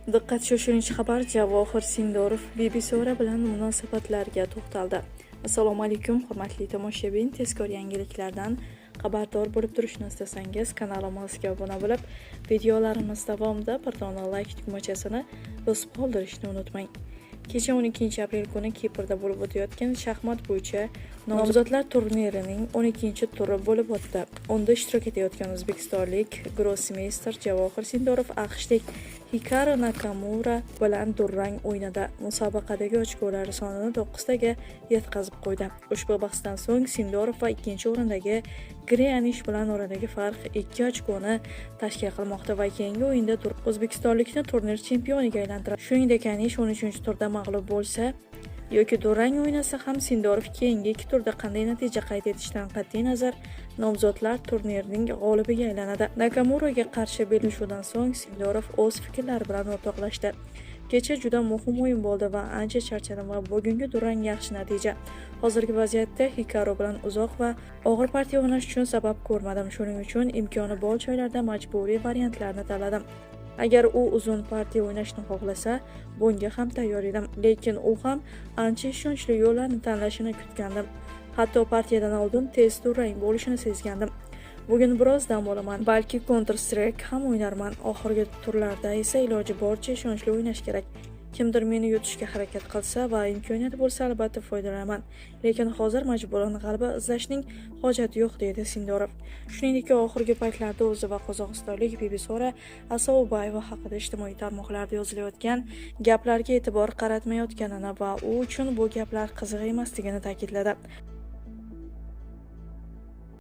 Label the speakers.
Speaker 1: Diqqat, shoshilinch xabar. Javohir Sindorov BBC bilan munosabatlarga to'xtaldi. Assalomu alaykum, hurmatli tomoshabin. Tezkor yangiliklardan xabardor bo'lib turishni istasangiz, kanalimizga obuna bo'lib, videolarimiz davomida bir dona like tugmachasini bosib qoldirishni unutmang. Kecha 12 aprel kuni Kiprda bo'lib o'tayotgan shaxmat bo'yicha nomzodlar turnirining 12-turi bo'lib o'tdi. Unda ishtirok etayotgan o'zbekistonlik grossmeyster Javohir Sindorov AQShlik Hikaru Nakamura bilan durang o'ynadi. Musobaqadagi ochkolar sonini 9taga yetkazib qo'ydi. Ushbu bahsdan so'ng Sindorov va ikkinchi o'rindagi Granish bilan oradagi farq 2 ochkoni tashkil qilmoqda va keyingi o'yinda o'zbekistonlikni turnir chempioniga aylantiradi. Shuningdek, Anish 13-turda mag'lub bo'lsa yoki durang o'ynasa ham Sindorov keyingi 2 turda qanday natija qayd etishidan qat'iy nazar nomzodlar turnirining g'olibiga aylanadi. Nakamuraga qarshi bellashuvdan so'ng Sindorov o'z fikrlari bilan o'rtoqlashdi. Kecha juda muhim o'yin bo'ldi va ancha charchadim va bugungi durang yaxshi natija. Hozirgi vaziyatda Hikaru bilan uzoq va og'ir partiya o'ynash uchun sabab ko'rmadim. Shuning uchun imkoni bor joylarda majburiy variantlarni tanladim. Agar u uzun partiya o'ynashni xohlasa, bunga ham tayyor edim. Lekin u ham ancha ishonchli yo'llarni tanlashini kutgandim. Hatto partiyadan oldin tez durang bo'lishini sezgandim. Bugun biroz dam olaman, balki Counter Strike ham o'ynarman. Oxirgi turlarda esa iloji boricha ishonchli o'ynash kerak. Kimdir meni yutishga harakat qilsa va imkoniyati bo'lsa, albatta foydalanaman. Lekin hozir majburan g'alaba izlashning hojati yo'q, deydi Sindorov. Shuningdek, oxirgi paytlarda o'zi va qozog'istonlik BBC Asobayeva haqida ijtimoiy tarmoqlarda yozilayotgan gaplarga e'tibor qaratmayotganini va u uchun bu gaplar qiziq emasligini ta'kidladi.